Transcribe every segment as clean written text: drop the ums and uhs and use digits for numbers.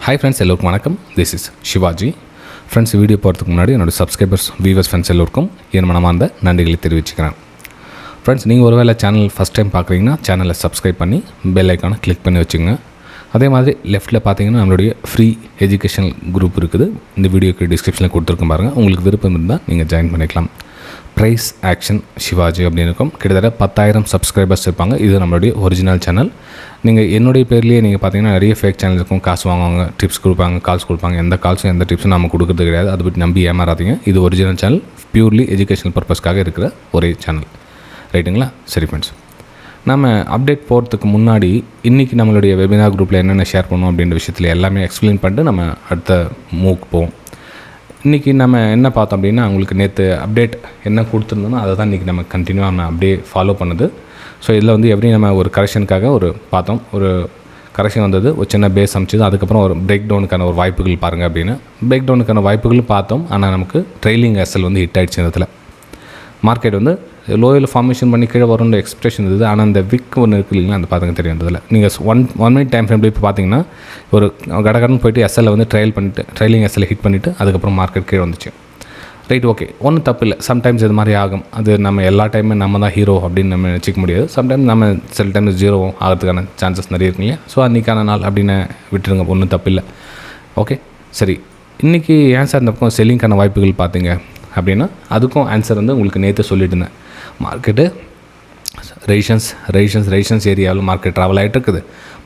Hi friends, எல்லோருக்கும் வணக்கம். This is Sivaji. Friends, video போகிறதுக்கு முன்னாடி என்னோடய சப்ஸ்கிரைபர்ஸ், வியூவர்ஸ், ஃப்ரெண்ட்ஸ் எல்லோருக்கும் என் மனமார்ந்த நன்றிகளை தெரிவிச்சுக்கிறேன். ஃப்ரெண்ட்ஸ், நீங்கள் ஒருவேளை சேனல் ஃபஸ்ட் டைம் பார்க்குறீங்கன்னா சேனலை சப்ஸ்கிரைப் பண்ணி பெல் ஐக்கானை கிளிக் பண்ணி வச்சுங்க. அதே மாதிரி லெஃப்ட்டில் பார்த்தீங்கன்னா நம்மளுடைய ஃப்ரீ எஜுகேஷனல் குரூப் இருக்குது. இந்த வீடியோக்கு டிஸ்கிரிப்ஷனில் கொடுத்துருக்கோம் பாருங்கள். உங்களுக்கு விருப்பம் இருந்தால் நீங்கள் ஜாயின் பண்ணிக்கலாம். Preis-Aktion சிவாஜி அப்படின்னு இருக்கும். கிட்டத்தட்ட 10,000 சப்ஸ்கிரைபர்ஸ் இருப்பாங்க. இது நம்மளுடைய ஒரிஜினல் சேனல். நீங்கள் என்னுடைய பேர்லேயே நீங்கள் பார்த்தீங்கன்னா நிறைய ஃபேக் சேனல் இருக்கும். காசு வாங்குவாங்க, டிப்ஸ் கொடுப்பாங்க, கால்ஸ் கொடுப்பாங்க. எந்த கால்ஸும் எந்த டிப்ஸும் நம்ம கொடுக்குறது கிடையாது. அதை பற்றி நம்பி ஏமாறாதீங்க. இது ஒரிஜினல் சேனல், பியூர்லி எஜுகேஷனல் பர்பஸ்க்காக இருக்கிற ஒரே சேனல். ரைட்டுங்களா? சரி ஃப்ரெண்ட்ஸ், நம்ம அப்டேட் போகிறதுக்கு முன்னாடி இன்றைக்கி நம்மளுடைய வெபினார் குரூப்பில் என்னென்ன ஷேர் பண்ணோம் அப்படின்ற விஷயத்தில் எல்லாமே எக்ஸ்பிளைன் பண்ணிட்டு நம்ம அடுத்த மூவ்க்கு போவோம். இன்றைக்கி நம்ம என்ன பார்த்தோம் அப்படின்னா, உங்களுக்கு நேற்று அப்டேட் என்ன கொடுத்துருந்தோமோ அதை தான் இன்றைக்கி நம்ம கண்டினியூவாக நம்ம அப்படியே ஃபாலோ பண்ணுது. ஸோ இதில் வந்து எப்படி நம்ம ஒரு கரெக்ஷனுக்காக ஒரு பார்த்தோம், ஒரு கரெக்ஷன் வந்தது, ஒரு சின்ன பேஸ் அமைச்சது, அதுக்கப்புறம் ஒரு பிரேக் டவுனுக்கான ஒரு வாய்ப்புகள் பாருங்கள் அப்படின்னு பிரேக் டவுனுக்கான வாய்ப்புகள் பார்த்தோம். ஆனால் நமக்கு ட்ரெயிலிங் எஸ்எல் வந்து ஹிட் ஆகிடுச்சு. இடத்துல மார்க்கெட் வந்து லோயில் ஃபார்மேஷன் பண்ணி கீழே வரும்ன்ற எக்ஸ்பெக்டேஷன் இருந்தது. ஆனால் அந்த விக் ஒன்று இருக்குது இல்லைங்களா, அந்த பார்த்துங்க தெரியும். அதில் நீங்கள் ஒன் மினிட் டைம் ஃப்ரேமில் இப்போ பார்த்தீங்கன்னா ஒரு கடகடன்னு போய்ட்டு எஸ்எல்லை வந்து ட்ரைலிங் எஸ்எல்லை ஹிட் பண்ணிவிட்டு அதுக்கப்புறம் மார்க்கெட் கீழே வந்துச்சு. ரைட், ஓகே, ஒன்றும் தப்பு இல்லை. சம்டைம்ஸ் இது மாதிரி ஆகும். அது நம்ம எல்லா டைமே நம்ம தான் ஹீரோ அப்படின்னு நம்ம நினச்சிக்க முடியாது. சம்டைம்ஸ் நம்ம சில டைம்ஸ் ஜீரோ ஆகிறதுக்கான சான்சஸ் நிறைய இருக்குங்க. ஸோ அன்றைக்கான நாள் அப்படின்னு விட்டுருங்க, ஒன்றும் தப்பு இல்லை. ஓகே, சரி. இன்றைக்கி ஏன் சார் இந்த பக்கம் செல்லிங்கான வாய்ப்புகள் பார்த்தீங்க அப்படின்னா, அதுக்கும் ஆன்சர் வந்து உங்களுக்கு நேற்று சொல்லிட்டு இருந்தேன். மார்க்கெட்டு ரேஷன்ஸ் ஏரியாவில் மார்க்கெட் ட்ராவல் ஆகிட்டு இருக்குது.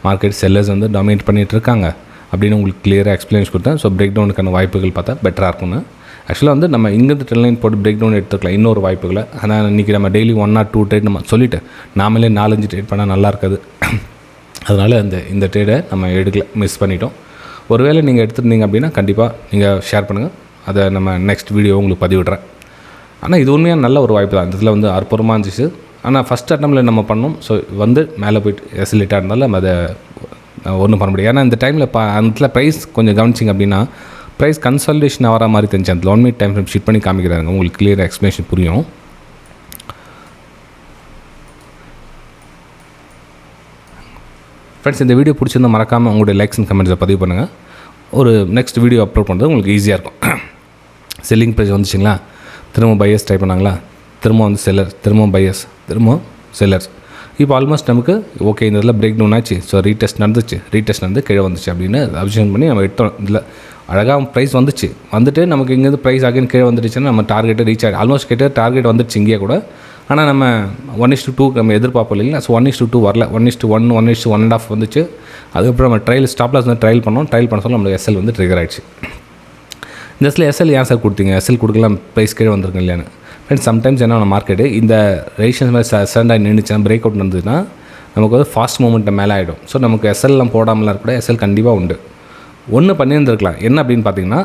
மார்க்கெட் செல்லர்ஸ் வந்து டாமினேட் பண்ணிகிட்டு இருக்காங்க அப்படின்னு உங்களுக்கு கிளியராக எக்ஸ்பிளைன்ஸ் கொடுத்தேன். ஸோ பிரேக் டவுனுக்கான வாய்ப்புகள் பார்த்தா பெட்டராக இருக்கும்னு. ஆக்சுவலாக வந்து நம்ம இங்கேருந்து ட்ரெண்ட் போட்டு பிரேக் டவுன் எடுத்துக்கலாம் இன்னொரு வாய்ப்புகளை. ஆனால் இன்றைக்கி நம்ம டெய்லி 1 or 2 ட்ரேட் நம்ம சொல்லிவிட்டு நாமளே 4-5 ட்ரேட் பண்ணால் நல்லா இருக்காது. அதனால் இந்த ட்ரேடை நம்ம எடுக்கல, மிஸ் பண்ணிட்டோம். ஒருவேளை நீங்கள் எடுத்துருந்தீங்க அப்படின்னா கண்டிப்பாக நீங்கள் ஷேர் பண்ணுங்கள். அதை நம்ம நெக்ஸ்ட் வீடியோ உங்களுக்கு பதிவிடுறேன். ஆனால் இது உண்மையாக நல்ல ஒரு வாய்ப்பு தான். இதில் வந்து அற்புதமாக இருந்துச்சு. ஆனால் ஃபஸ்ட் அட்டம்ப்டில் நம்ம பண்ணோம். ஸோ வந்து மேலே போய்ட்டு எஸ்எல்லேட்டாக இருந்தாலும் நம்ம அதை ஒன்றும் பண்ண முடியாது. ஏன்னா இந்த டைமில் அந்த ப்ரைஸ் கொஞ்சம் கவனிச்சிங்க அப்படின்னா ப்ரைஸ் கன்சல்டேஷன் ஆகிற மாதிரி தெரிஞ்சு அந்த 1 minute டைம் ஃப்ரேம் ஷிட் பண்ணி காமிக்கிறாங்க. உங்களுக்கு கிளியராக எக்ஸ்ப்ளனேஷன் புரியும். ஃப்ரெண்ட்ஸ், இந்த வீடியோ பிடிச்சிருந்தால் மறக்காமல் உங்களுடைய லைக்ஸ் அண்ட் கமெண்ட்ஸை பதிவு பண்ணுங்கள். ஒரு நெக்ஸ்ட் வீடியோ அப்லோட் பண்ணுறது உங்களுக்கு ஈஸியாக இருக்கும். செல்லிங் ப்ரைஸ் வந்துச்சுங்களா, திரும்ப பையர்ஸ் ட்ரை பண்ணாங்களா, திரும்ப வந்து செல்லர், திரும்ப பையர்ஸ், திரும்ப செல்லர்ஸ். இப்போ ஆல்மோஸ்ட் நமக்கு ஓகே, இந்த இதில் பிரேக் டவுன் ஆச்சு. ஸோ ரீடெஸ்ட் நடந்து கீழே வந்துச்சு அப்படின்னு அப்சர்வ் பண்ணி நம்ம எடுத்தோம். இதில் அழகாக ப்ரைஸ் வந்துட்டு நமக்கு இங்கேருந்து ப்ரைஸ் அகைன் கீழே வந்துடுச்சுன்னா நம்ம டார்கெட்டை ரீச் ஆகிடும். ஆல்மோஸ்ட் கிட்ட டார்கெட் வந்துடுச்சு இங்கேயே கூட. ஆனால் நம்ம 1:2 நம்ம எதிர்பார்ப்போம் இல்லைங்களா. ஸோ 1:2 வரல, 1:1, 1:1.5 வந்துச்சு. அதுக்கப்புறம் நம்ம ஸ்டாப் லாஸ் வந்து ட்ரையல் பண்ண சொல்ல நம்மளுக்கு எஸ்எல் வந்து ட்ரிகர் ஆகிடுச்சு. இந்த இடத்துல எஸ்எல் ஏன் சார் கொடுத்தீங்க, எஸ்எல் கொடுக்கலாம், ப்ரைஸ் கீழே வந்துருங்க இல்லையான்னு. ஃப்ரெண்ட்ஸ், சம்டைம்ஸ் என்ன மார்க்கெட்டு இந்த ரேஷன்ஸ் மாதிரி சடனாக நின்றுச்சுன்னா பிரேக் அவுட் நடந்ததுன்னா நமக்கு வந்து ஃபாஸ்ட் மூமெண்ட்டை மேலே ஆகிடும். ஸோ நமக்கு எஸ்எல்லாம் போடாமலாம் கூட எஸ்எல் கண்டிப்பாக உண்டு. ஒன்று பண்ணியிருந்துருக்கலாம். என்ன அப்படின்னு பார்த்தீங்கன்னா,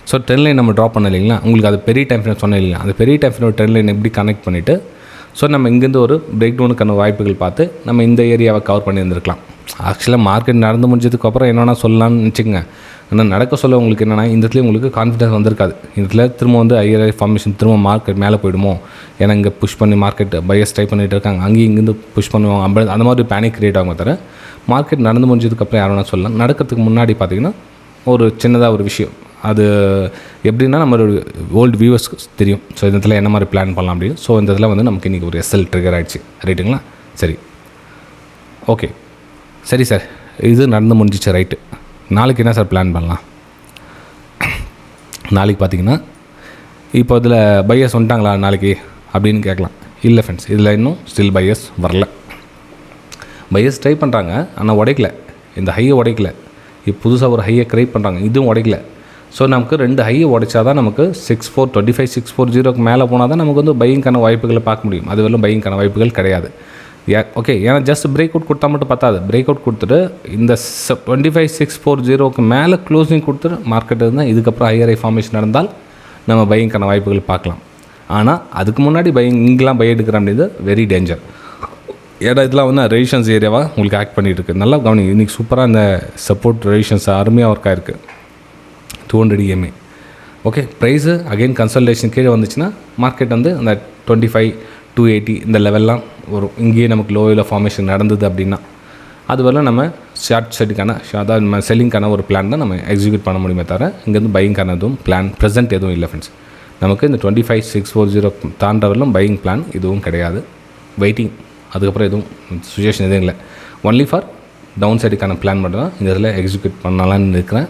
ஸோ ட்ரெண்ட் லைன் நம்ம ட்ராப் பண்ண இல்லைங்களா, உங்களுக்கு அது பெரிய டைம் ஃப்ரேம் சொன்னேன் இல்லைங்களா, அந்த பெரிய டைம் ஃப்ரேம் ட்ரெண்ட் லைன் எப்படி கனெக்ட் பண்ணிவிட்டு ஸோ நம்ம இங்கேருந்து ஒரு பிரேக் டவுனுக்கான வாய்ப்புகள் பார்த்து நம்ம இந்த ஏரியாவை கவர் பண்ணியிருந்துருக்கலாம். ஆக்சுவலாக மார்க்கெட் நடந்து முடிஞ்சதுக்கப்புறம் என்னென்னா சொல்லலாம்னு வச்சுக்கோங்க. ஆனால் நடக்க சொல்ல உங்களுக்கு என்னென்னா இந்த இடத்துல உங்களுக்கு கான்ஃபிடன்ஸ் வந்திருக்காது. இந்த இடத்துல திரும்ப வந்து ஐஆர்ஐ ஃபார்மேஷன் திரும்ப மார்க்கெட் மேலே போயிடுமோ, ஏன்னா இங்கே புஷ் பண்ணி மார்க்கெட் பையர்ஸ் ட்ரை பண்ணிகிட்டு இருக்காங்க, அங்கேயும் இங்கேருந்து புஷ் பண்ணுவாங்க, அப்படி அந்த மாதிரி பேனிக் கிரியேட் ஆகும். தவிர மார்க்கெட் நடந்து முடிஞ்சதுக்கப்புறம் யாரும் வேணால் சொல்லலாம். நடக்கிறதுக்கு முன்னாடி பார்த்திங்கன்னா ஒரு சின்னதாக ஒரு விஷயம், அது எப்படின்னா நம்மளோட ஓல்டு வியூவர்ஸ்க்கு தெரியும். ஸோ இந்த இடத்துல என்ன மாதிரி பிளான் பண்ணலாம் அப்படின்னு. ஸோ இந்த இதில் வந்து நமக்கு இன்றைக்கி ஒரு எஸ்எல் ட்ரிகர் ஆகிடுச்சு. ரைட்டுங்களா? சரி, ஓகே, சரி சார், இது நடந்து முடிஞ்சிச்சு. ரைட்டு, நாளைக்கு என்ன சார் பிளான் பண்ணலாம்? நாளைக்கு பார்த்தீங்கன்னா இப்போ இதில் பையர்ஸ் வந்துட்டாங்களா நாளைக்கு அப்படின்னு கேட்கலாம். இல்லை ஃப்ரெண்ட்ஸ், இதில் இன்னும் ஸ்டில் பையர்ஸ் வரல. பையர்ஸ் ட்ரை பண்ணுறாங்க, ஆனால் உடைக்கல. இந்த ஹையை உடைக்கல. இப்போ புதுசாக ஒரு ஹையை க்ரியேட் பண்ணுறாங்க, இதுவும் உடைக்கல. ஸோ நமக்கு 2 ஹையை உடைச்சா தான் நமக்கு 6425 640க்கு மேலே போனால் தான் நமக்கு வந்து பையிங்கான வாய்ப்புகளை பார்க்க முடியும். அது வரலும் பையிங்கான வாய்ப்புகள் கிடையாது. ஓகே, ஏன்னா ஜஸ்ட் பிரேக் அவுட் கொடுத்தா மட்டும் பத்தாது. பிரேக் அவுட் கொடுத்துட்டு இந்த 25640க்கு மேலே க்ளோசிங் கொடுத்துட்டு மார்க்கெட் இருந்தால் இதுக்கப்புறம் ஐஆர்ஐ ஃபார்மேஷன் நடந்தால் நம்ம பையிங்கான வாய்ப்புகள் பார்க்கலாம். ஆனால் அதுக்கு முன்னாடி இங்கெல்லாம் பை எடுக்கிறோம் அப்படின்றது வெரி டேஞ்சர். ஏன்னா இதெல்லாம் வந்து ரெசிஸ்டன்ஸ் ஏரியாவாக உங்களுக்கு ஆக்ட் பண்ணிகிட்டு இருக்குது. நல்லா கவனிங்க. இன்றைக்கி சூப்பராக இந்த சப்போர்ட் ரெசிஸ்டன்ஸ் அருமையாக ஒர்க் ஆகிருக்கு. 200 EMA. Okay, price again consultation கீழே வந்துச்சுன்னா மார்க்கெட் வந்து அந்த 25 280 இந்த லெவல்லாம் ஒரு இங்கேயே நமக்கு லோவில் ஃபார்மேஷன் நடந்தது அப்படின்னா அது வரல நம்ம ஷார்ட் சைடுக்கான அதாவது நம்ம செல்லிங்கான ஒரு பிளான் தான் நம்ம எக்ஸிக்யூட் பண்ண முடியுமே தவிர இங்கேருந்து பையிங்கான எதுவும் பிளான் ப்ரெசென்ட் எதுவும் இல்லை ஃப்ரெண்ட்ஸ். நமக்கு இந்த 25,640 தாண்டவரிலும் பையிங் பிளான் இதுவும் கிடையாது. வெயிட்டிங், அதுக்கப்புறம் எதுவும் சுச்சுவேஷன் எதுவும் இல்லை. ஒன்லி ஃபார் டவுன் சைடுக்கான பிளான் மட்டும் தான் இந்த இதில் எக்ஸிக்யூட் பண்ணலான்னு இருக்கிறேன்.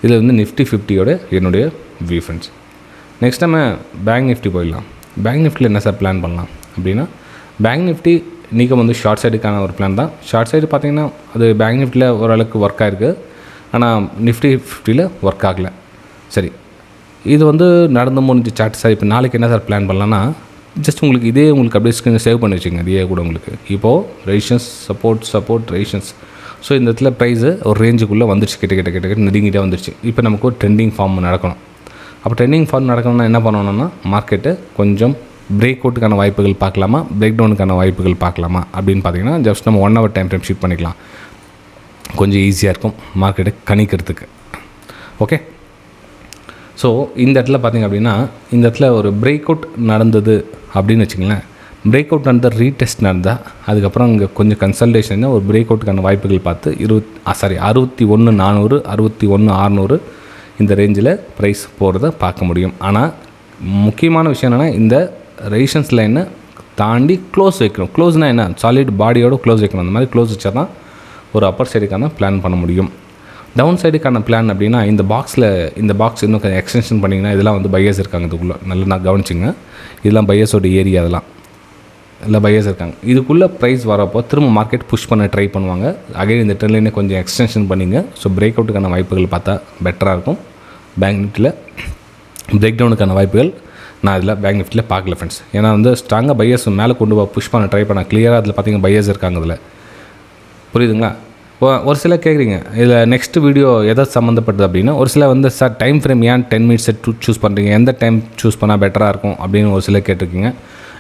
இதில் வந்து நிஃப்டி 50யோட என்னுடைய வியூ ஃப்ரெண்ட்ஸ். நெக்ஸ்ட் நம்ம பேங்க் நிஃப்டி போயிடலாம். பேங்க் நிஃப்டியில் என்ன சார் பிளான் பண்ணலாம் அப்படின்னா, பேங்க் நிஃப்டி இன்றைக்கி வந்து ஷார்ட் சைடுக்கான ஒரு பிளான் தான். ஷார்ட் சைடு பார்த்திங்கன்னா அது பேங்க் நிஃப்டியில் ஓரளவுக்கு ஒர்க் ஆகிருக்கு, ஆனால் நிஃப்டி 50யில் ஒர்க் ஆகலை. சரி, இது வந்து நடந்து முடிஞ்ச சார்ட் சார். இப்போ நாளைக்கு என்ன சார் பிளான் பண்ணலான்னா, ஜஸ்ட் உங்களுக்கு இதே உங்களுக்கு அப்படியே ஸ்க்ரீன் சேவ் பண்ணி வச்சுங்க. இதே கூட உங்களுக்கு இப்போது ரெசிஸ்டன்ஸ் சப்போர்ட் ரெசிஸ்டன்ஸ். ஸோ இந்த இடத்துல ப்ரைஸு ஒரு ரேஞ்சுக்குள்ளே வந்துடுச்சு, கிட்ட நெருங்கிட்டே வந்துடுச்சு. இப்போ நமக்கு ஒரு ட்ரெண்டிங் ஃபார்ம் நடக்கணும். அப்போ ட்ரெண்டிங் ஃபார்ம் நடக்கணும்னா என்ன பண்ணணும்னா, மார்க்கெட்டு கொஞ்சம் பிரேக் அவுட்டுக்கான வாய்ப்புகள் பார்க்கலாமா, பிரேக் டவுனுக்கான வாய்ப்புகள் பார்க்கலாமா அப்படின்னு பார்த்தீங்கன்னா ஜஸ்ட் நம்ம 1 hour டைம் ஃப்ரேம் ஷீட் பண்ணிக்கலாம். கொஞ்சம் ஈஸியாக இருக்கும் மார்க்கெட்டை கணிக்கிறதுக்கு. ஓகே, ஸோ இந்த இடத்துல பார்த்திங்க அப்படின்னா, இந்த இடத்துல ஒரு பிரேக் அவுட் நடந்தது அப்படின்னு வச்சுங்களேன். பிரேக் அவுட் நடந்த ரீடெஸ்ட் நடந்தால் அதுக்கப்புறம் இங்கே கொஞ்சம் கன்சல்டேஷன் ஒரு பிரேக் அவுட்டுக்கான வாய்ப்புகள் பார்த்து 61,400 61,600 இந்த ரேஞ்சில் ப்ரைஸ் போகிறத பார்க்க முடியும். ஆனால் முக்கியமான விஷயம் என்னென்னா, இந்த ரெசிஸ்டன்ஸ் லைனை தாண்டி க்ளோஸ் வைக்கணும். க்ளோஸ்னால் என்ன, சாலிட் பாடியோட க்ளோஸ் வைக்கணும். அந்த மாதிரி க்ளோஸ் வச்சா தான் ஒரு அப்பர் சைடுக்கான பிளான் பண்ண முடியும். டவுன் சைடுக்கான பிளான் அப்படின்னா, இந்த பாக்ஸ் இன்னும் கொஞ்சம் எக்ஸ்டென்ஷன் பண்ணிங்கன்னா இதெல்லாம் வந்து பையர்ஸ் இருக்காங்க. இதுக்குள்ளே நல்லா நான் கவனிச்சிங்க, இதெல்லாம் பையர்ஸோட ஏரியா, அதெல்லாம் இல்லை பையர்ஸ் இருக்காங்க. இதுக்குள்ளே ப்ரைஸ் வரப்போ திரும்ப மார்க்கெட் புஷ் பண்ண ட்ரை பண்ணுவாங்க. அகைன் இந்த ட்ரெண்ட்லைனே கொஞ்சம் எக்ஸ்டென்ஷன் பண்ணிங்க. ஸோ பிரேக் அவுட்டுக்கான வாய்ப்புகள் பார்த்தா பெட்டராக இருக்கும். பேங்க் நிஃப்டியில் பிரேக் டவுனுக்கான வாய்ப்புகள் நான் இதில் பேங்க் நிஃப்டியில் பார்க்கல ஃப்ரெண்ட்ஸ். ஏன்னா வந்து ஸ்ட்ராங்காக பையர்ஸ் மேலே கொண்டு புஷ் பண்ண ட்ரை பண்ண கிளியராக அதில் பார்த்தீங்கன்னா பையர்ஸ் இருக்காங்க. அதில் புரியுதுங்களா? ஒரு சில கேட்குறீங்க இதில் நெக்ஸ்ட் வீடியோ எதை சம்மந்தப்பட்டது அப்படின்னா, ஒரு சில வந்து சார் டைம் ஃப்ரேம் ஏன் 10 minutes சூஸ் பண்ணுறீங்க, எந்த டைம் சூஸ் பண்ணால் பெட்டராக இருக்கும் அப்படின்னு ஒரு சில கேட்டிருக்கீங்க.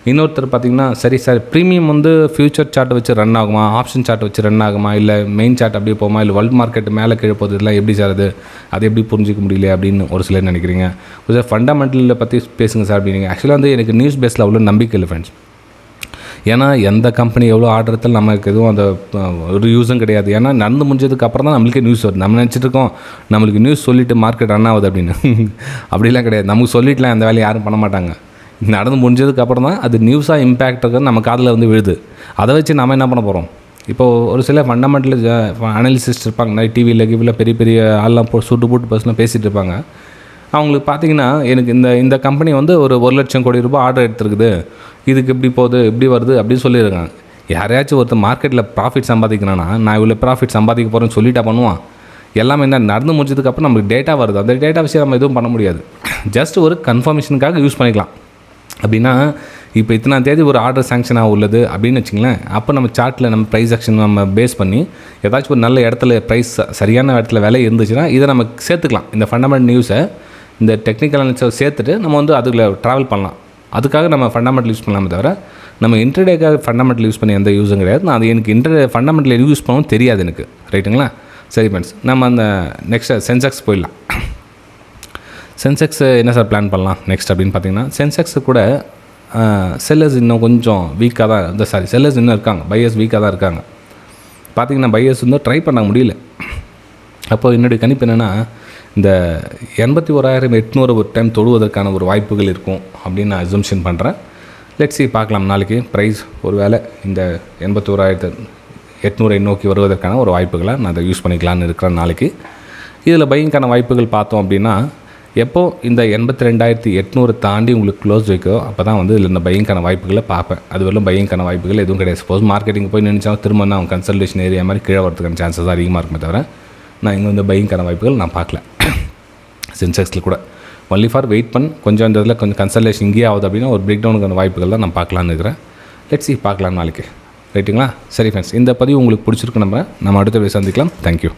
இன்னொருத்தர் பார்த்திங்கன்னா, சரி சார் ப்ரீமியம் வந்து ஃபியூச்சர் சார்ட்டை வச்சு ரன் ஆகுமா, ஆப்ஷன் சார்ட்டை வச்சு ரன் ஆகுமா, இல்லை மெயின் சார்ட் அப்படியே போகுமா, இல்லை வேர்ல்டு மார்க்கெட் மேலே கீழே போகுது, இதெல்லாம் எப்படி சார் அது எப்படி புரிஞ்சிக்க முடியல அப்படின்னு ஒரு சிலர் நினைக்கிறீங்க. சார் ஃபண்டமெண்டலில் பற்றி பேசுங்க சார் அப்படிங்க. ஆக்சுவலாக வந்து எனக்கு நியூஸ் பேஸில் அவ்வளோ நம்பிக்கை இல்லை ஃப்ரெண்ட்ஸ். ஏன்னா எந்த கம்பெனி எவ்வளோ ஆர்டர் எடுத்தாலும் நமக்கு எதுவும் அந்த ஒரு யூஸும் கிடையாது. ஏன்னா நடந்து முடிஞ்சதுக்கு அப்புறம் தான் நம்மளுக்கே நியூஸ் வருது. நம்ம நினச்சிட்டு இருக்கோம் நம்மளுக்கு நியூஸ் சொல்லிவிட்டு மார்க்கெட் ரன் ஆகுது அப்படின்னு. அப்படிலாம் கிடையாது. நமக்கு சொல்லிட்டுலாம் அந்த வேலையை யாரும் பண்ண மாட்டாங்க. நடந்து முடிஞ்சதுக்கு அப்புறம் தான் அது நியூஸாக இம்பேக்ட் இருக்கிறது நம்ம காதில் வந்து விழுது. அதை வச்சு நம்ம என்ன பண்ண போகிறோம்? இப்போது ஒரு சில ஃபண்டமெண்டல் அனாலிசிஸ்ட் இருப்பாங்க, நிறைய டிவியில் பெரிய பெரிய ஆள்லாம் சூட்டு போட்டு பர்சனாக பேசிகிட்டு இருப்பாங்க. அவங்களுக்கு பார்த்தீங்கன்னா, எனக்கு இந்த கம்பெனி வந்து ஒரு 1,00,000 கோடி ரூபாய் ஆர்டர் எடுத்துருக்குது, இதுக்கு இப்படி போகுது இப்படி வருது அப்படின்னு சொல்லியிருக்காங்க. யாரையாச்சும் ஒருத்தர் மார்க்கெட்டில் ப்ராஃபிட் சம்பாதிக்கிறான்னா, நான் இவ்வளோ ப்ராஃபிட் சம்பாதிக்க போகிறேன்னு சொல்லிட்டா பண்ணுவான். எல்லாமே என்ன நடந்து முடிஞ்சதுக்கப்புறம் நம்மளுக்கு டேட்டா வருது. அந்த டேட்டா விஷயம் நம்ம எதுவும் பண்ண முடியாது. ஜஸ்ட் ஒரு கன்ஃபர்மேஷனுக்காக யூஸ் பண்ணிக்கலாம். அப்படின்னா இப்போ இத்தனை தேதி ஒரு ஆர்டர் சேங்ஷனாக உள்ளது அப்படின்னு வச்சுங்களேன். அப்போ நம்ம சார்ட்டில் நம்ம ப்ரைஸ்-ஆக்ஷன் நம்ம பேஸ் பண்ணி ஏதாச்சும் ஒரு நல்ல இடத்துல ப்ரைஸ் சரியான இடத்துல விலை இருந்துச்சுன்னா இதை நம்ம சேர்த்துக்கலாம். இந்த ஃபண்டமெண்டல் நியூஸை இந்த டெக்னிக்கல் அனாலிசிஸை சேர்த்துட்டு நம்ம வந்து அதுக்குள்ள ட்ராவல் பண்ணலாம். அதுக்காக நம்ம ஃபண்டமெண்டல் யூஸ் பண்ணலாமே தவிர நம்ம இன்டர்டேக்காக ஃபண்டமெண்டல் யூஸ் பண்ணி எந்த யூஸும் கிடையாது. நான் அது எனக்கு ஃபண்டமெண்டல் யூஸ் பண்ணவும் தெரியாது எனக்கு. ரைட்டுங்களா? சரி ஃப்ரெண்ட்ஸ், நம்ம அந்த நெக்ஸ்ட்டு சென்செக்ஸ் போயிடலாம். சென்செக்ஸ் என்ன சார் பிளான் பண்ணலாம் நெக்ஸ்ட் அப்படின்னு பார்த்தீங்கன்னா, சென்செக்ஸு கூட செல்லர்ஸ் இன்னும் கொஞ்சம் வீக்காக தான் செல்லர்ஸ் இன்னும் இருக்காங்க, பையர்ஸ் வீக்காக தான் இருக்காங்க. பார்த்திங்கன்னா பையர்ஸ் வந்து ட்ரை பண்ண முடியல. அப்போது என்னுடைய கணிப்பு என்னென்னா, இந்த 81,800 ஒரு டைம் தொடுவதற்கான ஒரு வாய்ப்புகள் இருக்கும் அப்படின்னு நான் அசம்ஷன் பண்ணுறேன். லெட்ஸி பார்க்கலாம். நாளைக்கு ப்ரைஸ் ஒரு வேளை இந்த 81,800 நோக்கி வருவதற்கான ஒரு வாய்ப்புகளை நான் அதை யூஸ் பண்ணிக்கலான்னு இருக்கிறேன் நாளைக்கு. இதில் பையிங்கான வாய்ப்புகள் பார்த்தோம் அப்படின்னா, எப்போது இந்த 82,800 தாண்டி உங்களுக்கு க்ளோஸ் வைக்கோ அப்போ தான் வந்து இதில் இந்த பையிங்கான வாய்ப்புகளை பார்ப்பேன். அது வரலும் பையிங்கான வாய்ப்புகள் எதுவும் கிடையாது. சப்போஸ் மார்க்கெட்டிங் போய் நினச்சாலும் திரும்ப நான் கன்சல்டேஷன் ஏரியா மாதிரி கீழே வரதுக்கான சான்சஸ் அதிகமாக இருக்குமே தவிர நான் இங்கே வந்து பையிங்கான வாய்ப்புகள் நான் பார்க்கல. சென்செக்ஸில் கூட ஒன்லி ஃபார் வெயிட் கொஞ்சம் இந்த இதில் கொஞ்சம் கன்சல்டேஷன் இங்கேயே ஆகுது அப்படின்னா ஒரு பிரேக் டவுனுக்கான வாய்ப்புகள் தான் நான் பார்க்கலான்னு இருக்கிறேன். லெட்ஸி பார்க்கலாம் நாளைக்கு. ரைட்டுங்களா? சரி ஃப்ரெண்ட்ஸ், இந்த பதிவு உங்களுக்கு பிடிச்சிருக்கு. நம்ம அடுத்த வீடியோ சந்திக்கலாம். தேங்க்யூ.